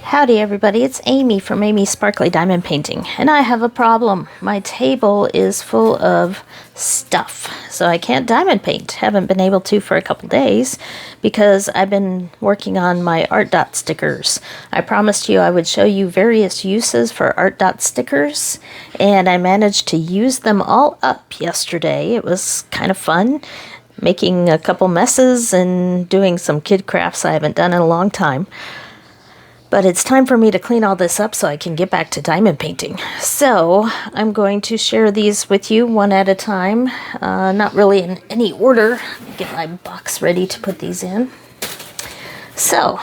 Howdy everybody, it's Amy from Amy's Sparkly Diamond Painting, and I have a problem. My table is full of stuff, so I can't diamond paint. Haven't been able to for a couple days because I've been working on my Artdot stickers. I promised you I would show you various uses for Artdot stickers, and I managed to use them all up yesterday. It was kind of fun, making a couple messes and doing some kid crafts I haven't done in a long time. But it's time for me to clean all this up so I can get back to diamond painting. So I'm going to share these with you one at a time, not really in any order. Get my box ready to put these in. So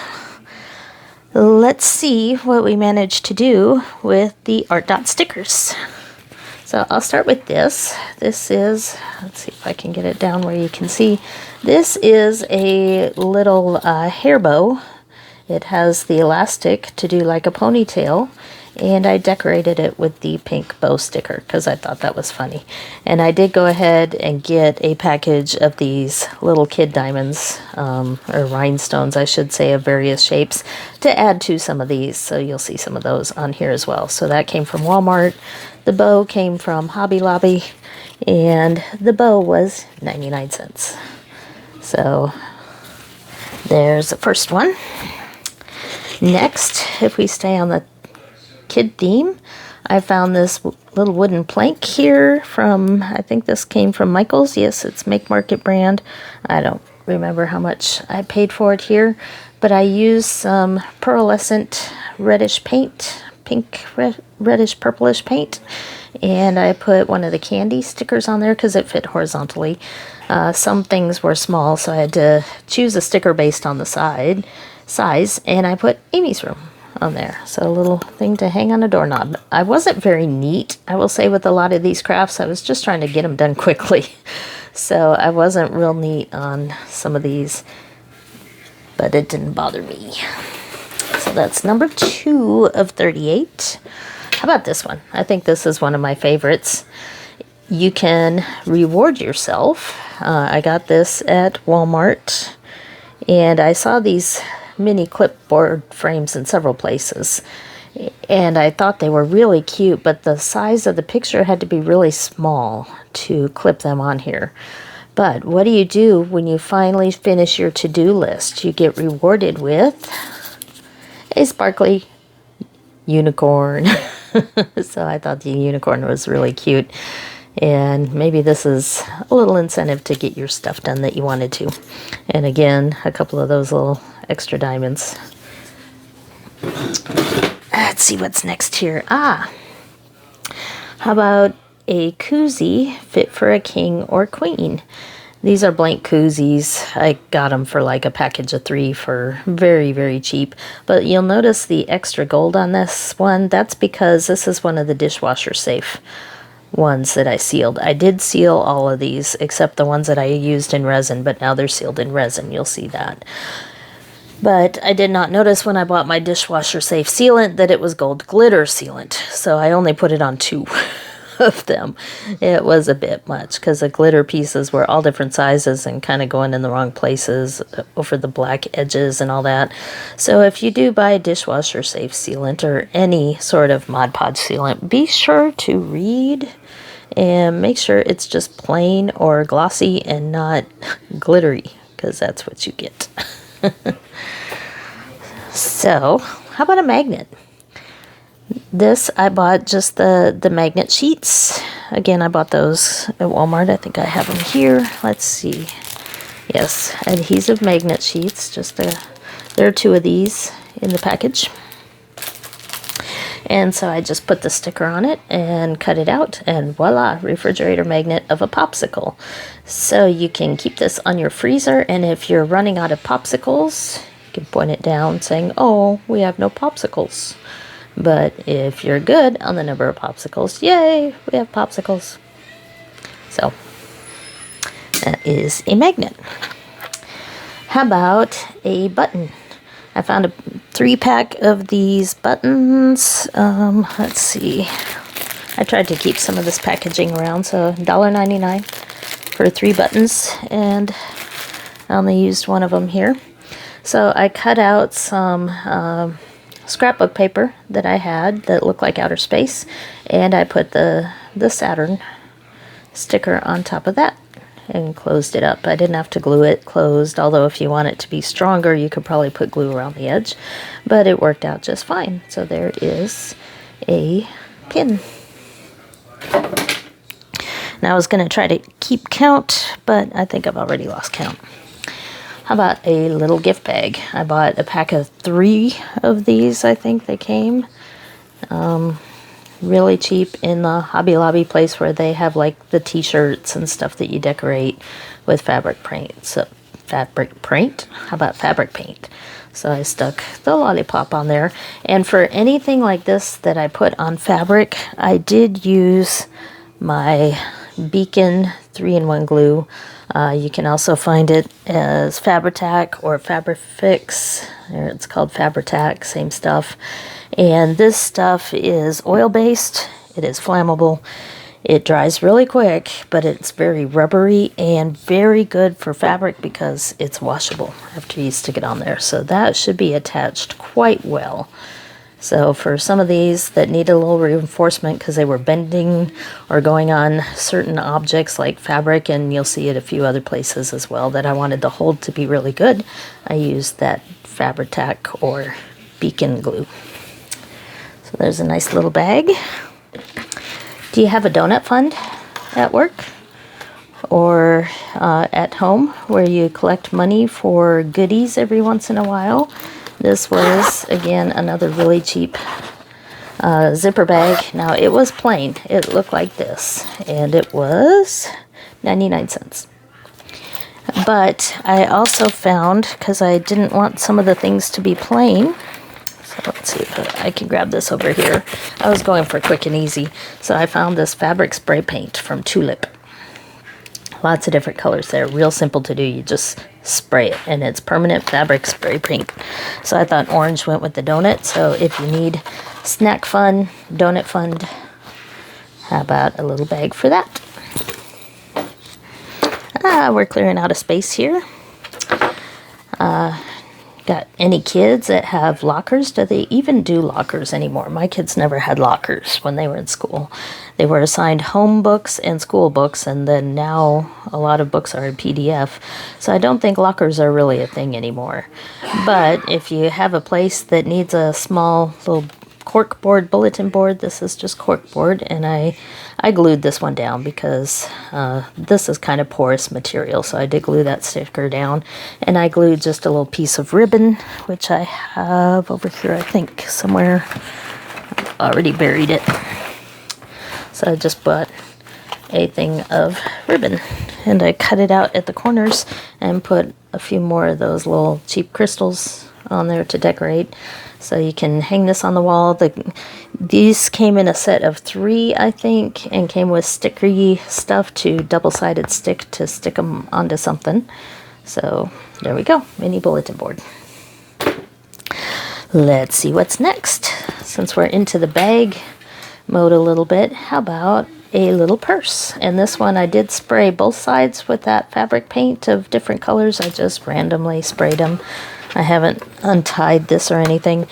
let's see what we managed to do with the Artdot stickers. So I'll start with this. This is, let's see if I can get it down where you can see. This is a little hair bow. It has the elastic to do like a ponytail, and I decorated it with the pink bow sticker because I thought that was funny. And I did go ahead and get a package of these little kid diamonds, or rhinestones I should say, of various shapes to add to some of these, so you'll see some of those on here as well. So that came from Walmart, the bow came from Hobby Lobby, and the bow was 99 cents. So there's the first one. Next, if we stay on the kid theme, I found this little wooden plank here from, I think this came from Michael's. Yes, it's Make Market brand. I don't remember how much I paid for it here, but I used some pearlescent reddish paint, pink reddish purplish paint, and I put one of the candy stickers on there because it fit horizontally. Some things were small, so I had to choose a sticker based on the size, and I put Amy's room on there, so a little thing to hang on a doorknob. I wasn't very neat, I will say, with a lot of these crafts. I was just trying to get them done quickly, so I wasn't real neat on some of these, but it didn't bother me. So that's number 2 of 38. How about this one? I think this is one of my favorites. You can reward yourself. I got this at Walmart, and I saw these mini clipboard frames in several places, and I thought they were really cute, but the size of the picture had to be really small to clip them on here. But what do you do when you finally finish your to-do list? You get rewarded with a sparkly unicorn. So I thought the unicorn was really cute, and maybe this is a little incentive to get your stuff done that you wanted to. And again, a couple of those little extra diamonds. Let's see what's next here. How about a koozie fit for a king or queen? These are blank koozies. I got them for like a package of 3 for very, very cheap. But you'll notice the extra gold on this one. That's because this is one of the dishwasher safe ones that I sealed. I did seal all of these except the ones that I used in resin, but now they're sealed in resin. You'll see that. But I did not notice when I bought my dishwasher safe sealant that it was gold glitter sealant, so I only put it on 2 of them. It was a bit much because the glitter pieces were all different sizes and kind of going in the wrong places over the black edges and all that. So if you do buy dishwasher safe sealant or any sort of Mod Podge sealant, be sure to read and make sure it's just plain or glossy and not glittery, because that's what you get. So how about a magnet? This, I bought just the magnet sheets. Again, I bought those at Walmart. I think I have them here. Let's see. Yes, adhesive magnet sheets. There are 2 of these in the package. And so I just put the sticker on it and cut it out, and voila, refrigerator magnet of a popsicle. So you can keep this on your freezer, and if you're running out of popsicles, you can point it down saying, oh, we have no popsicles. But if you're good on the number of popsicles, yay, we have popsicles. So that is a magnet. How about a button? I found a 3-pack of these buttons. Let's see. I tried to keep some of this packaging around, so $1.99 for 3 buttons, and I only used one of them here. So I cut out some scrapbook paper that I had that looked like outer space, and I put the Saturn sticker on top of that and closed it up. I didn't have to glue it closed, although if you want it to be stronger, you could probably put glue around the edge, but it worked out just fine. So there is a pin. Now I was going to try to keep count, but I think I've already lost count. How about a little gift bag? I bought a pack of 3 of these, I think they came. Really cheap in the Hobby Lobby place where they have like the t-shirts and stuff that you decorate with fabric paint. So fabric paint? How about fabric paint? So I stuck the lollipop on there. And for anything like this that I put on fabric, I did use my Beacon 3-in-1 glue. You can also find it as Fabri-Tac or Fabri-Fix. It's called Fabri-Tac, same stuff. And this stuff is oil-based. It is flammable. It dries really quick, but it's very rubbery and very good for fabric because it's washable after you stick it on there. So that should be attached quite well. So for some of these that need a little reinforcement because they were bending or going on certain objects like fabric, and you'll see it a few other places as well, that I wanted the hold to be really good, I used that Fabri-Tac or Beacon glue. So there's a nice little bag. Do you have a donut fund at work or at home where you collect money for goodies every once in a while? This was, again, another really cheap zipper bag. Now, it was plain. It looked like this, and it was 99 cents. But I also found, because I didn't want some of the things to be plain, so let's see if I can grab this over here. I was going for quick and easy, so I found this fabric spray paint from Tulip. Lots of different colors there. Real simple to do. You just spray it, and it's permanent fabric spray paint. So I thought orange went with the donut. So if you need snack fun, donut fun, how about a little bag for that? We're clearing out of space here. Got any kids that have lockers? Do they even do lockers anymore? My kids never had lockers when they were in school. They were assigned home books and school books, and then now a lot of books are in PDF. So I don't think lockers are really a thing anymore. But if you have a place that needs a small little cork board, bulletin board, this is just cork board, and I glued this one down because this is kind of porous material, so I did glue that sticker down, and I glued just a little piece of ribbon, which I have over here, I think, somewhere. I've already buried it. So I just bought a thing of ribbon, and I cut it out at the corners and put a few more of those little cheap crystals on there to decorate. So you can hang this on the wall. These came in a set of 3, I think, and came with stickery stuff to double-sided stick to stick them onto something. So there we go, mini bulletin board. Let's see what's next. Since we're into the bag mode a little bit, how about a little purse? And this one I did spray both sides with that fabric paint of different colors. I just randomly sprayed them. I haven't untied this or anything.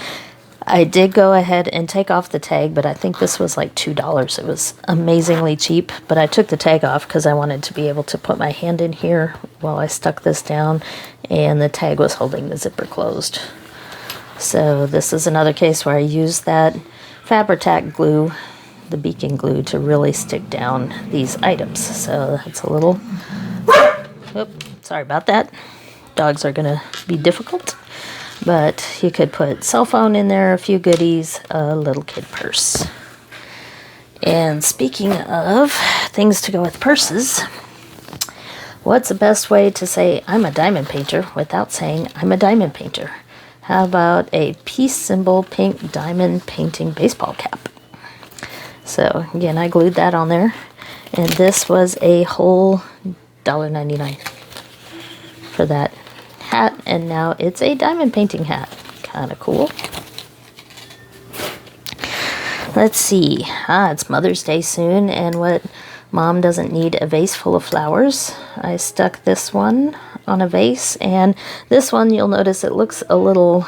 I did go ahead and take off the tag, but I think this was like $2. It was amazingly cheap, but I took the tag off because I wanted to be able to put my hand in here while I stuck this down, and the tag was holding the zipper closed. So this is another case where I used that Fabri-Tac glue, the Beacon glue, to really stick down these items. So that's a little, sorry about that. Dogs are gonna be difficult, but you could put cell phone in there, a few goodies, a little kid purse. And speaking of things to go with purses, what's the best way to say I'm a diamond painter without saying I'm a diamond painter? How about a peace symbol pink diamond painting baseball cap? So again, I glued that on there, and this was a whole $1.99 for that hat, and now it's a diamond painting hat. Kind of cool. Let's see. It's Mother's Day soon, and what mom doesn't need a vase full of flowers. I stuck this one on a vase. And this one, you'll notice it looks a little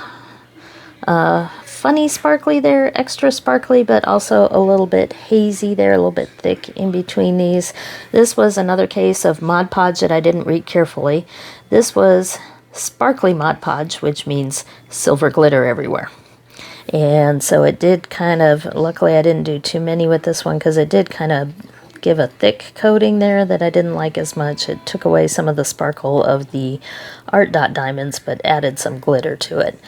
funny sparkly there, extra sparkly, but also a little bit hazy there, a little bit thick in between these. This was another case of Mod Podge that I didn't read carefully. This was sparkly Mod Podge, which means silver glitter everywhere. And so it did kind of, luckily I didn't do too many with this one because it did kind of give a thick coating there that I didn't like as much. It took away some of the sparkle of the Artdot Diamonds, but added some glitter to it.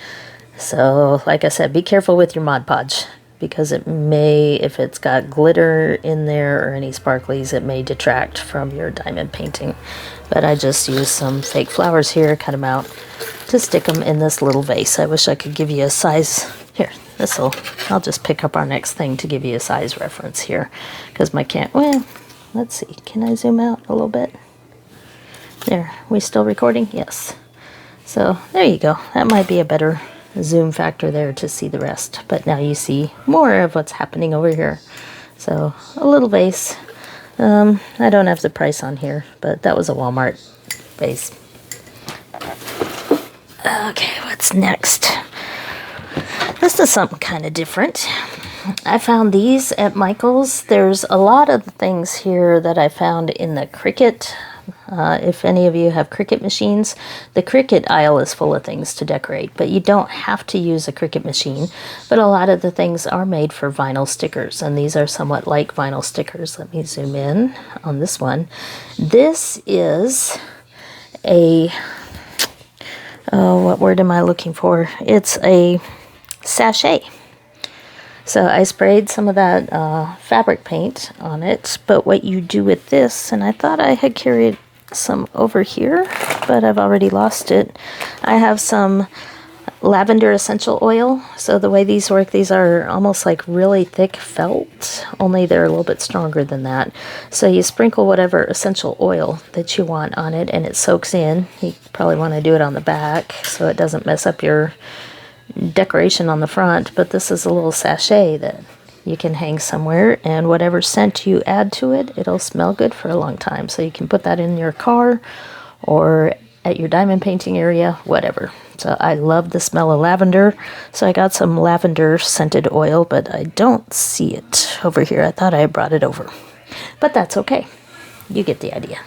So, like I said, be careful with your Mod Podge, because it may, if it's got glitter in there or any sparklies, it may detract from your diamond painting. But I just used some fake flowers here, cut them out to stick them in this little vase. I wish I could give you a size. Here, I'll just pick up our next thing to give you a size reference here, because well, let's see, can I zoom out a little bit? There, we still recording? Yes. So, there you go. That might be a better zoom factor there to see the rest, but now you see more of what's happening over here. So a little vase. I don't have the price on here, but that was a Walmart vase. Okay, what's next? This is something kind of different. I found these at Michael's. There's a lot of things here that I found in the Cricut. If any of you have Cricut machines, the Cricut aisle is full of things to decorate, but you don't have to use a Cricut machine. But a lot of the things are made for vinyl stickers, and these are somewhat like vinyl stickers. Let me zoom in on this one. This is a, what word am I looking for? It's a sachet. So I sprayed some of that fabric paint on it, but what you do with this, and I thought I had carried some over here, but I've already lost it. I have some lavender essential oil. So the way these work, these are almost like really thick felt, only they're a little bit stronger than that. So you sprinkle whatever essential oil that you want on it, and it soaks in. You probably want to do it on the back so it doesn't mess up your decoration on the front, but this is a little sachet that you can hang somewhere, and whatever scent you add to it, it'll smell good for a long time. So you can put that in your car or at your diamond painting area, whatever. So I love the smell of lavender, so I got some lavender scented oil, but I don't see it over here. I thought I had brought it over, but that's okay. You get the idea.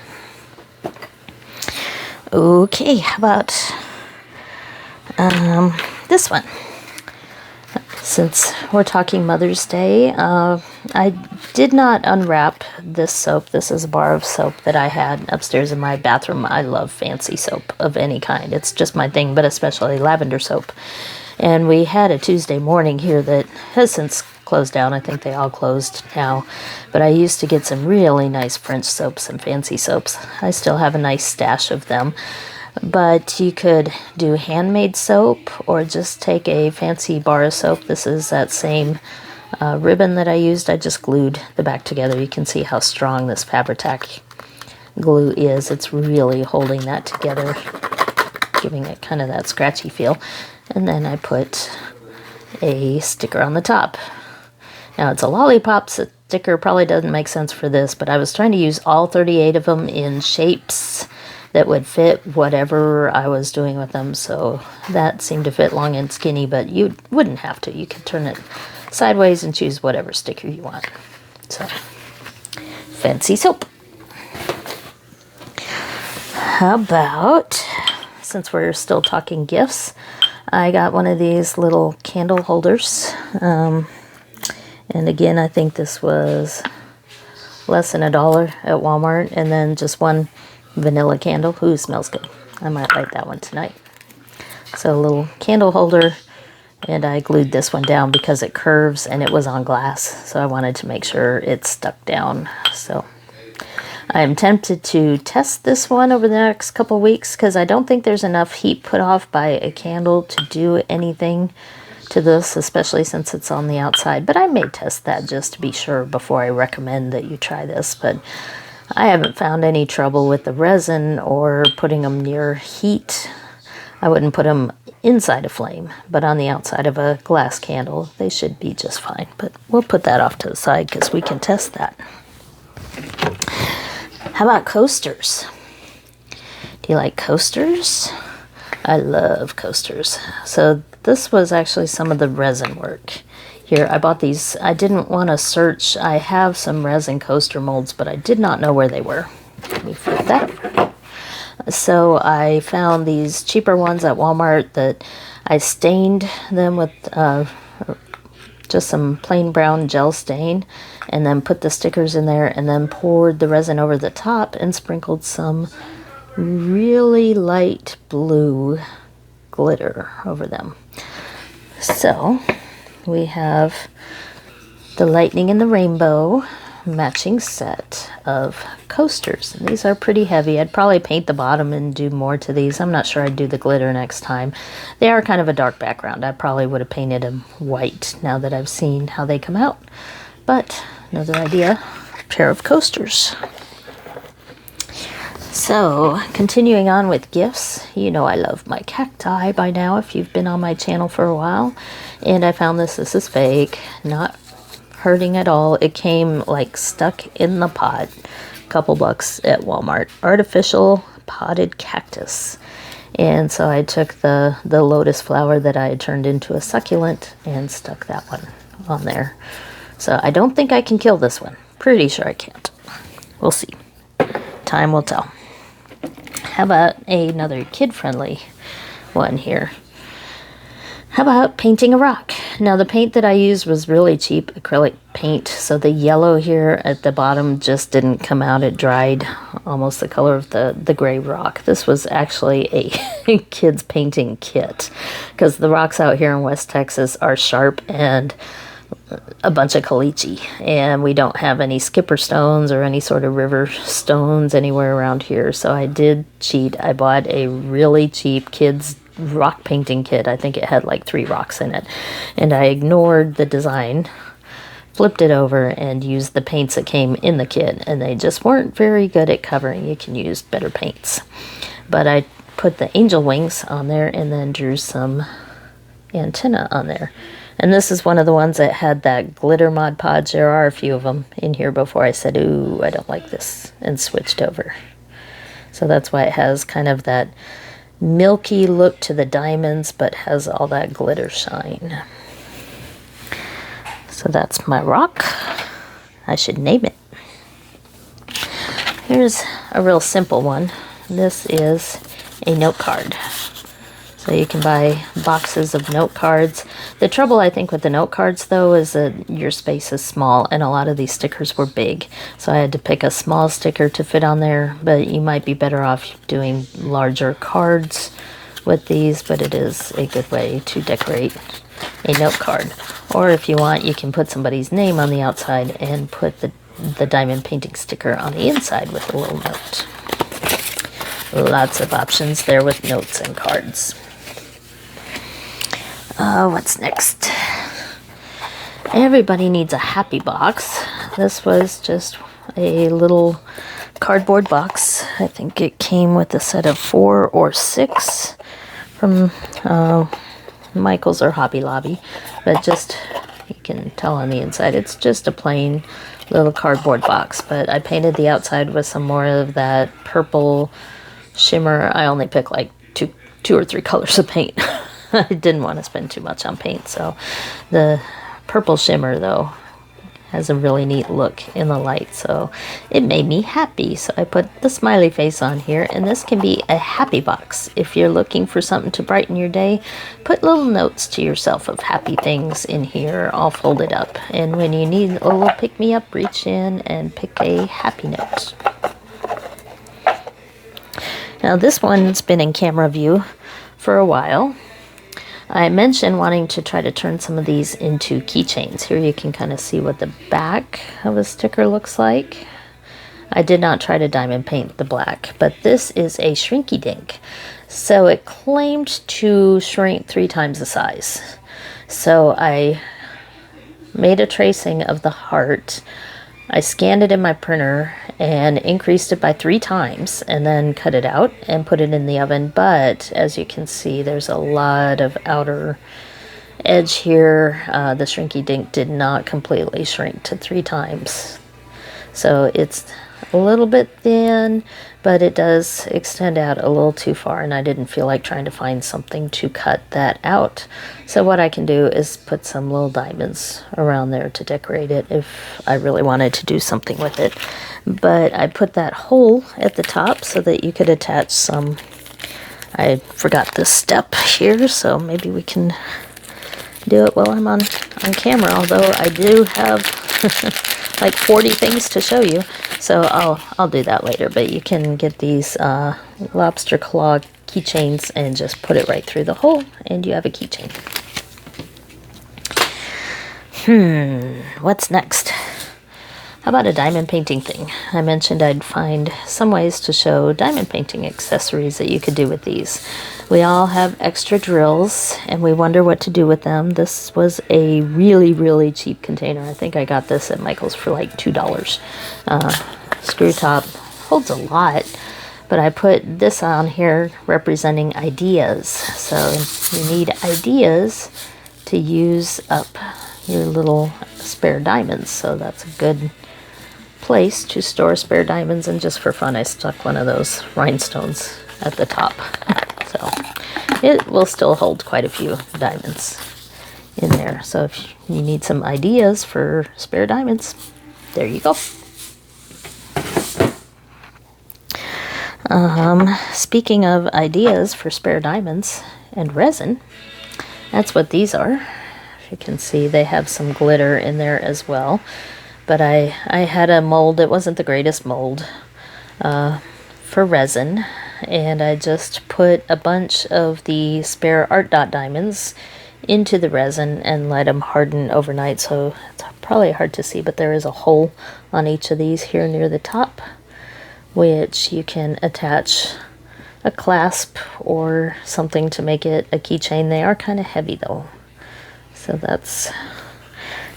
Okay, how about this one? Since we're talking Mother's Day, I did not unwrap this soap. This is a bar of soap that I had upstairs in my bathroom. I love fancy soap of any kind. It's just my thing, but especially lavender soap. And we had a Tuesday morning here that has since closed down. I think they all closed now. But I used to get some really nice French soaps and fancy soaps. I still have a nice stash of them. But you could do handmade soap or just take a fancy bar of soap. This is that same ribbon that I used. I just glued the back together. You can see how strong this Fabri-Tac glue is. It's really holding that together, giving it kind of that scratchy feel. And then I put a sticker on the top. Now it's a lollipop sticker. Probably doesn't make sense for this, but I was trying to use all 38 of them in shapes that would fit whatever I was doing with them. So that seemed to fit long and skinny, but you wouldn't have to. You could turn it sideways and choose whatever sticker you want. So, fancy soap. How about, since we're still talking gifts, I got one of these little candle holders. And again, I think this was less than $1 at Walmart. And then just one vanilla candle. Ooh, smells good. I might light that one tonight. So a little candle holder, and I glued this one down because it curves and it was on glass, so I wanted to make sure it stuck down. So I'm tempted to test this one over the next couple weeks because I don't think there's enough heat put off by a candle to do anything to this, especially since it's on the outside. But I may test that just to be sure before I recommend that you try this. But I haven't found any trouble with the resin or putting them near heat. I wouldn't put them inside a flame, but on the outside of a glass candle, they should be just fine. But we'll put that off to the side because we can test that. How about coasters? Do you like coasters? I love coasters. So this was actually some of the resin work. Here, I bought these. I didn't want to search. I have some resin coaster molds, but I did not know where they were. Let me flip that. So I found these cheaper ones at Walmart that I stained them with just some plain brown gel stain, and then put the stickers in there, and then poured the resin over the top and sprinkled some really light blue glitter over them. So we have the lightning and the rainbow matching set of coasters. And these are pretty heavy. I'd probably paint the bottom and do more to these. I'm not sure I'd do the glitter next time. They are kind of a dark background. I probably would have painted them white now that I've seen how they come out. But another idea, pair of coasters. So, continuing on with gifts, you know I love my cacti by now if you've been on my channel for a while. And I found this is fake, not hurting at all. It came like stuck in the pot, a couple bucks at Walmart. Artificial potted cactus. And so I took the lotus flower that I had turned into a succulent and stuck that one on there. So I don't think I can kill this one. Pretty sure I can't. We'll see. Time will tell. How about another kid-friendly one here? How about painting a rock? Now the paint that I used was really cheap acrylic paint, so the yellow here at the bottom just didn't come out. It dried almost the color of the gray rock. This was actually a kid's painting kit, because the rocks out here in West Texas are sharp and a bunch of caliche, and we don't have any skipper stones or any sort of river stones anywhere around here. So I did cheat. I bought a really cheap kids rock painting kit. I think it had like 3 rocks in it, and I ignored the design, flipped it over, and used the paints that came in the kit, and they just weren't very good at covering. You can use better paints. But I put the angel wings on there and then drew some antenna on there. And this is one of the ones that had that glitter Mod Podge. There are a few of them in here before I said, ooh, I don't like this, and switched over. So that's why it has kind of that milky look to the diamonds, but has all that glitter shine. So that's my rock. I should name it. Here's a real simple one. This is a note card. So you can buy boxes of note cards. The trouble, I think, with the note cards, though, is that your space is small, and a lot of these stickers were big. So I had to pick a small sticker to fit on there, but you might be better off doing larger cards with these, but it is a good way to decorate a note card. Or if you want, you can put somebody's name on the outside and put the diamond painting sticker on the inside with a little note. Lots of options there with notes and cards. What's next? Everybody needs a happy box. This was just a little cardboard box. I think it came with a set of 4 or 6 from Michael's or Hobby Lobby. But just, you can tell on the inside, it's just a plain little cardboard box. But I painted the outside with some more of that purple shimmer. I only picked like two or three colors of paint. I didn't want to spend too much on paint, so the purple shimmer, though, has a really neat look in the light, so it made me happy. So I put the smiley face on here, and this can be a happy box. If you're looking for something to brighten your day, put little notes to yourself of happy things in here, all folded up. And when you need a little pick-me-up, reach in and pick a happy note. Now this one's been in camera view for a while. I mentioned wanting to try to turn some of these into keychains. Here you can kind of see what the back of a sticker looks like. I did not try to diamond paint the black, but this is a shrinky dink. So it claimed to shrink 3 times the size. So I made a tracing of the heart. I scanned it in my printer and increased it by 3 times and then cut it out and put it in the oven. But as you can see, there's a lot of outer edge here. The shrinky dink did not completely shrink to 3 times. So it's a little bit thin, but it does extend out a little too far, and I didn't feel like trying to find something to cut that out. So what I can do is put some little diamonds around there to decorate it if I really wanted to do something with it. But I put that hole at the top so that you could attach some. I forgot this step here, so maybe we can do it while I'm on camera, although I do have like 40 things to show you, so I'll do that later. But you can get these lobster claw keychains and just put it right through the hole, and you have a keychain. What's next? How about a diamond painting thing? I mentioned I'd find some ways to show diamond painting accessories that you could do with these. We all have extra drills, and we wonder what to do with them. This was a really, really cheap container. I think I got this at Michael's for like $2. Screw top holds a lot, but I put this on here representing ideas. So you need ideas to use up your little spare diamonds. So that's a good place to store spare diamonds, and just for fun I stuck one of those rhinestones at the top. So it will still hold quite a few diamonds in there. So if you need some ideas for spare diamonds, there you go. Speaking of ideas for spare diamonds and resin, that's what these are. As you can see, they have some glitter in there as well. But I had a mold. It wasn't the greatest mold for resin, and I just put a bunch of the spare Artdot diamonds into the resin and let them harden overnight. So it's probably hard to see, but there is a hole on each of these here near the top, which you can attach a clasp or something to make it a keychain. They are kind of heavy though, so that's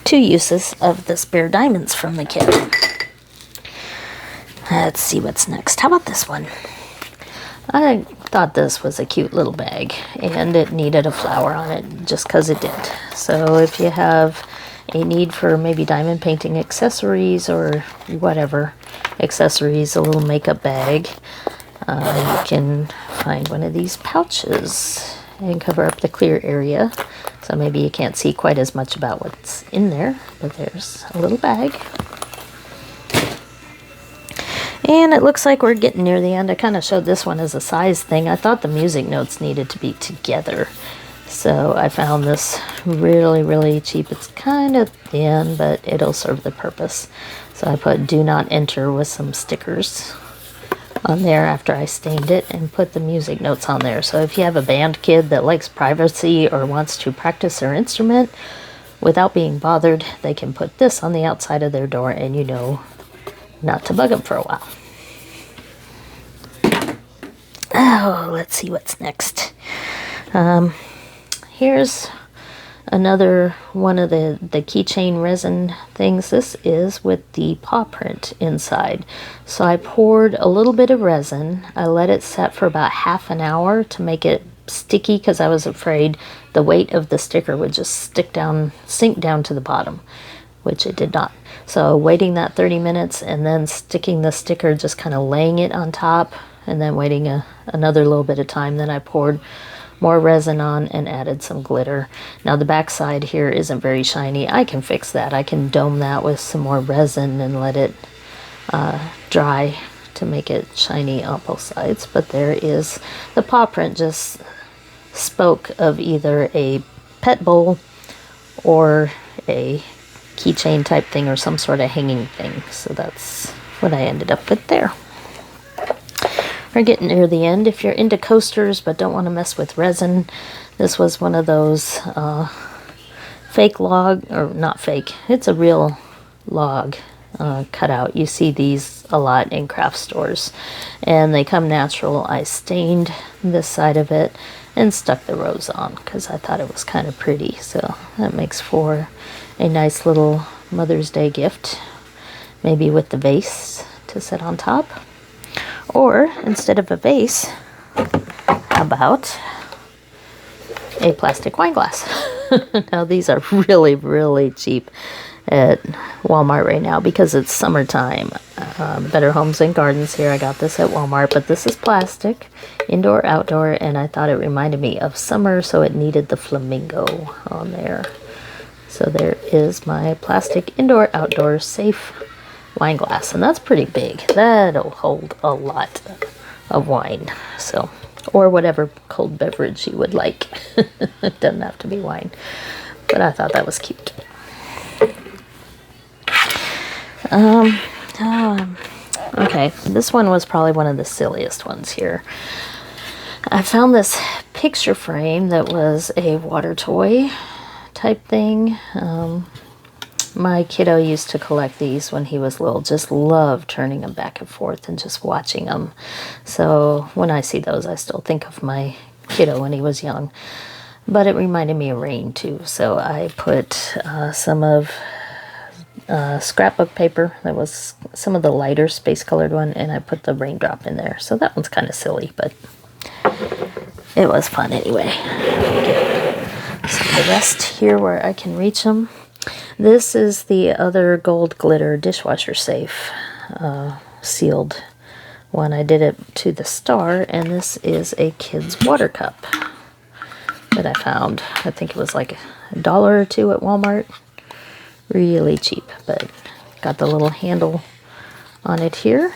two uses of the spare diamonds from the kit. Let's see what's next. How about this one? I thought this was a cute little bag, and it needed a flower on it just because it did. So if you have a need for maybe diamond painting accessories or whatever accessories, a little makeup bag, you can find one of these pouches and cover up the clear area. So maybe you can't see quite as much about what's in there, but there's a little bag. And it looks like we're getting near the end. I kind of showed this one as a size thing. I thought the music notes needed to be together. So I found this really, really cheap. It's kind of thin, but it'll serve the purpose. So I put "Do Not Enter" with some stickers on there after I stained it, and put the music notes on there. So if you have a band kid that likes privacy or wants to practice their instrument without being bothered, they can put this on the outside of their door, and you know not to bug them for a while. Oh, let's see what's next. Here's another one of the keychain resin things. This is with the paw print inside. So I poured a little bit of resin. I let it set for about half an hour to make it sticky, because I was afraid the weight of the sticker would just sink down to the bottom, which it did not. So waiting that 30 minutes and then sticking the sticker, just kind of laying it on top, and then waiting another little bit of time. Then I poured more resin on and added some glitter. Now the back side here isn't very shiny. I can fix that. I can dome that with some more resin and let it dry to make it shiny on both sides. But there is the paw print. Just spoke of either a pet bowl or a keychain type thing or some sort of hanging thing. So that's what I ended up with there. We're getting near the end. If you're into coasters but don't want to mess with resin, this was one of those fake log, or not fake, it's a real log cutout. You see these a lot in craft stores, and they come natural. I stained this side of it and stuck the rose on because I thought it was kind of pretty. So that makes for a nice little Mother's Day gift, maybe with the vase to sit on top. Or instead of a vase, how about a plastic wine glass? Now these are really, really cheap. at Walmart right now because it's summertime. Better Homes and Gardens here. I got this at Walmart, but this is plastic, indoor, outdoor, and I thought it reminded me of summer, so it needed the flamingo on there. So there is my plastic indoor, outdoor safe wine glass, and that's pretty big. That'll hold a lot of wine, so, or whatever cold beverage you would like. It doesn't have to be wine, but I thought that was cute. Okay, this one was probably one of the silliest ones here. I found this picture frame that was a water toy type thing. My kiddo used to collect these when he was little, just loved turning them back and forth and just watching them. So when I see those, I still think of my kiddo when he was young. But it reminded me of rain too, so I put some of scrapbook paper. That was some of the lighter space colored one, and I put the raindrop in there. So that one's kind of silly, but it was fun anyway. So the rest here where I can reach them. This is the other gold glitter dishwasher safe sealed one. I did it to the star, and this is a kid's water cup that I found. I think it was like $1 or $2 at Walmart. Really cheap, but got the little handle on it here.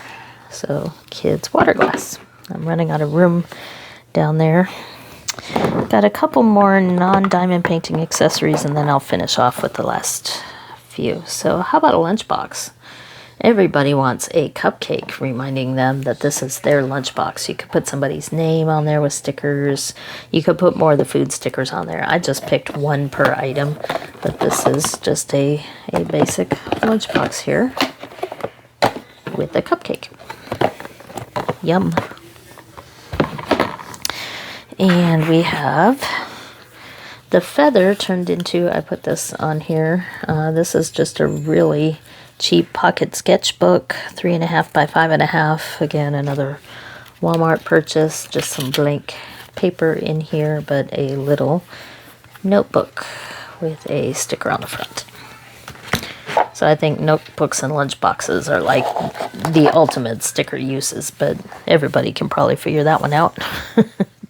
So kids water glass. I'm running out of room down there. Got a couple more non-diamond painting accessories, and then I'll finish off with the last few. So how about a lunchbox? Everybody wants a cupcake reminding them that this is their lunchbox. You could put somebody's name on there with stickers. You could put more of the food stickers on there. I just picked one per item, but this is just a basic lunchbox here with a cupcake. Yum. And we have the feather turned into, I put this on here. This is just a really cheap pocket sketchbook, 3.5 by 5.5. Again, another Walmart purchase. Just some blank paper in here, but a little notebook with a sticker on the front. So I think notebooks and lunch boxes are like the ultimate sticker uses, but everybody can probably figure that one out.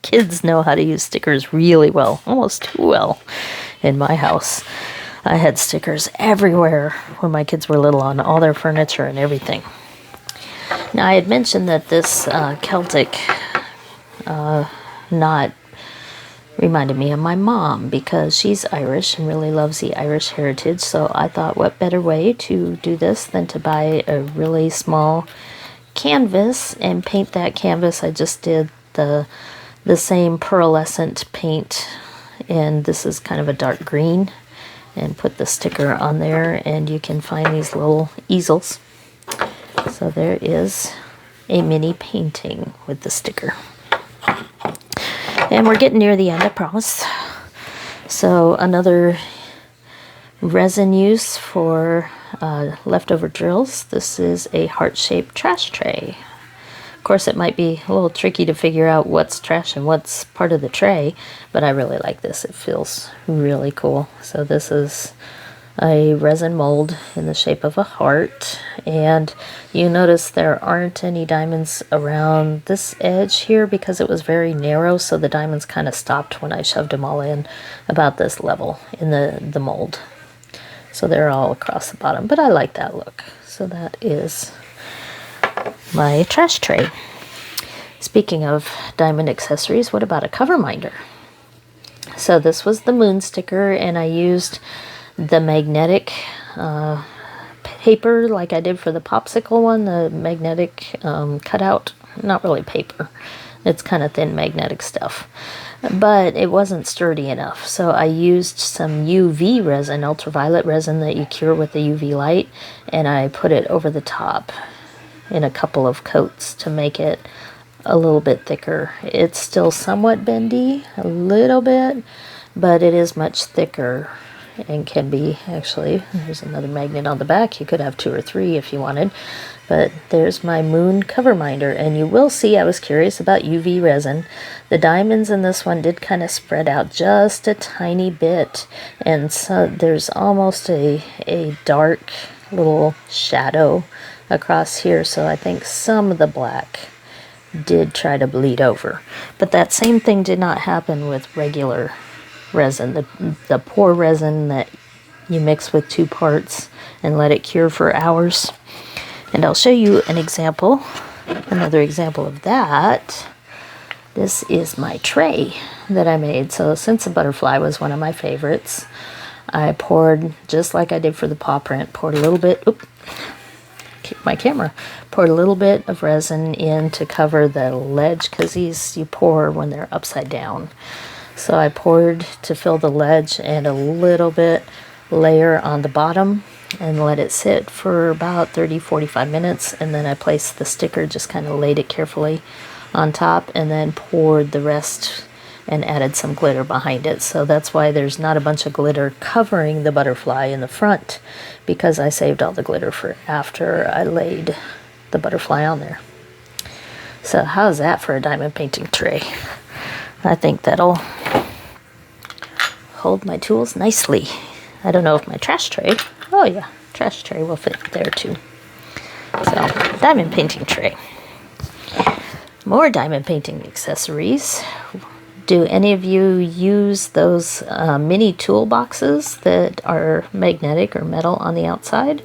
Kids know how to use stickers really well, almost too well in my house. I had stickers everywhere when my kids were little on all their furniture and everything. Now, I had mentioned that this Celtic knot reminded me of my mom because she's Irish and really loves the Irish heritage. So I thought, what better way to do this than to buy a really small canvas and paint that canvas. I just did the same pearlescent paint, and this is kind of a dark green, and put the sticker on there, and you can find these little easels. So there is a mini painting with the sticker. And we're getting near the end, I promise. So another resin use for leftover drills. This is a heart-shaped trash tray. Of course, it might be a little tricky to figure out what's trash and what's part of the tray, but I really like this. It feels really cool. So this is a resin mold in the shape of a heart, and you notice there aren't any diamonds around this edge here because it was very narrow, so the diamonds kind of stopped when I shoved them all in about this level in the mold. So they're all across the bottom, but I like that look. So that is my trash tray. Speaking of diamond accessories, what about a cover minder? So this was the moon sticker, and I used the magnetic paper like I did for the popsicle one, the magnetic cutout. Not really paper. It's kind of thin magnetic stuff. But it wasn't sturdy enough, so I used some UV resin, ultraviolet resin that you cure with the UV light, and I put it over the top in a couple of coats to make it a little bit thicker. It's still somewhat bendy, a little bit, but it is much thicker and can be actually, there's another magnet on the back. You could have 2 or 3 if you wanted. But there's my moon cover minder, and you will see I was curious about UV resin. The diamonds in this one did kind of spread out just a tiny bit, and so there's almost a dark little shadow across here, so I think some of the black did try to bleed over. But that same thing did not happen with regular resin, the pour resin that you mix with 2 parts and let it cure for hours. And I'll show you an example, another example of that. This is my tray that I made. So since the butterfly was one of my favorites, I poured, just like I did for the paw print, poured a little bit, kicked my camera, poured a little bit of resin in to cover the ledge, because these you pour when they're upside down. So I poured to fill the ledge and a little bit layer on the bottom, and let it sit for about 30-45 minutes, and then I placed the sticker, just kind of laid it carefully on top, and then poured the rest and added some glitter behind it. So that's why there's not a bunch of glitter covering the butterfly in the front, because I saved all the glitter for after I laid the butterfly on there. So how's that for a diamond painting tray? I think that'll hold my tools nicely. I don't know if my trash tray, oh yeah, trash tray will fit there too. So, diamond painting tray. More diamond painting accessories. Do any of you use those mini toolboxes that are magnetic or metal on the outside?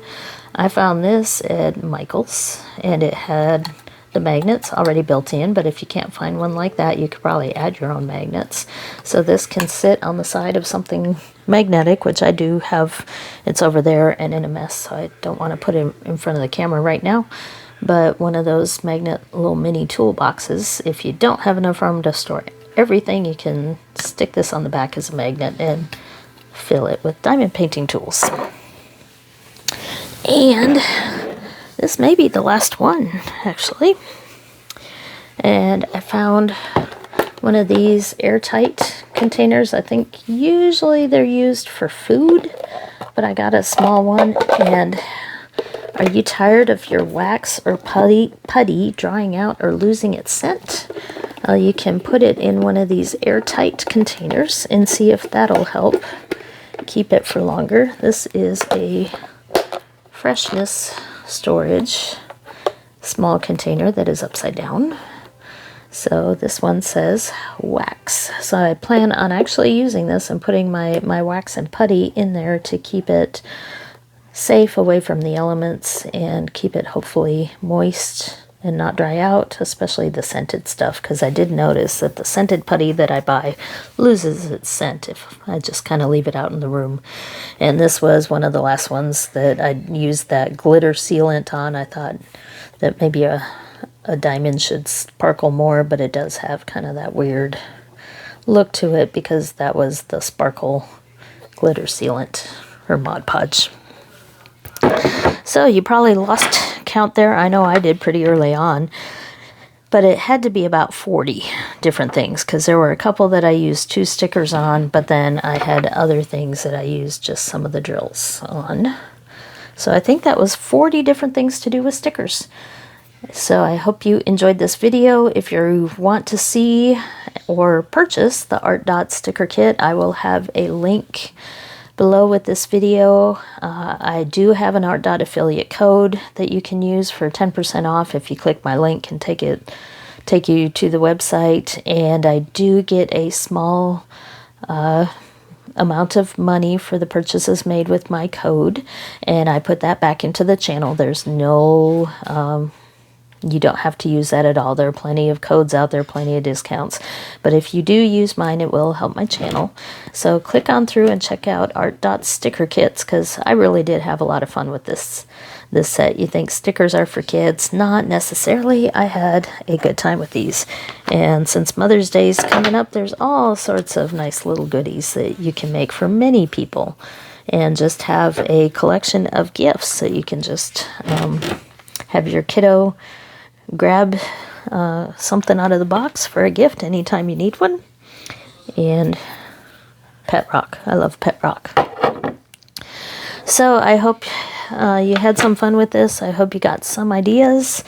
I found this at Michael's, and it had the magnets already built in, but if you can't find one like that, you could probably add your own magnets. So this can sit on the side of something magnetic, which I do have. It's over there and in a mess, so I don't want to put it in front of the camera right now. But one of those magnet little mini toolboxes, if you don't have enough room to store everything, you can stick this on the back as a magnet and fill it with diamond painting tools. And this may be the last one, actually. And I found one of these airtight containers. I think usually they're used for food, but I got a small one. And are you tired of your wax or putty drying out or losing its scent? You can put it in one of these airtight containers and see if that'll help keep it for longer. This is a freshness storage small container that is upside down. So this one says wax. So I plan on actually using this and putting my wax and putty in there to keep it safe away from the elements and keep it hopefully moist and not dry out, especially the scented stuff, because I did notice that the scented putty that I buy loses its scent if I just kind of leave it out in the room. And this was one of the last ones that I used that glitter sealant on. I thought that maybe a diamond should sparkle more, but it does have kind of that weird look to it because that was the sparkle glitter sealant or Mod Podge. So you probably lost count there. I know I did pretty early on, but it had to be about 40 different things because there were a couple that I used 2 stickers on, but then I had other things that I used just some of the drills on. So I think that was 40 different things to do with stickers. So I hope you enjoyed this video. If you want to see or purchase the Artdot sticker kit, I will have a link below with this video. I do have an Artdot affiliate code that you can use for 10% off if you click my link and take you to the website. And I do get a small amount of money for the purchases made with my code, and I put that back into the channel. There's no you don't have to use that at all. There are plenty of codes out there, plenty of discounts. But if you do use mine, it will help my channel. So click on through and check out Artdot sticker kits, because I really did have a lot of fun with this set. You think stickers are for kids? Not necessarily. I had a good time with these. And since Mother's Day is coming up, there's all sorts of nice little goodies that you can make for many people. And just have a collection of gifts that you can just have your kiddo grab something out of the box for a gift anytime you need one. And pet rock. I love pet rock. So I hope you had some fun with this. I hope you got some ideas.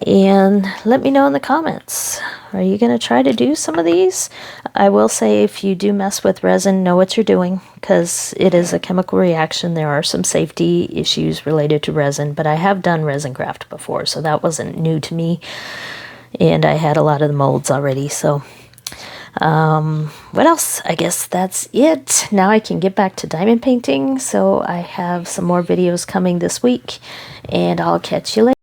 And let me know in the comments. Are you going to try to do some of these? I will say if you do mess with resin, know what you're doing, because it is a chemical reaction. There are some safety issues related to resin, but I have done resin craft before, so that wasn't new to me. And I had a lot of the molds already, so what else? I guess that's it. Now I can get back to diamond painting. So I have some more videos coming this week, and I'll catch you later.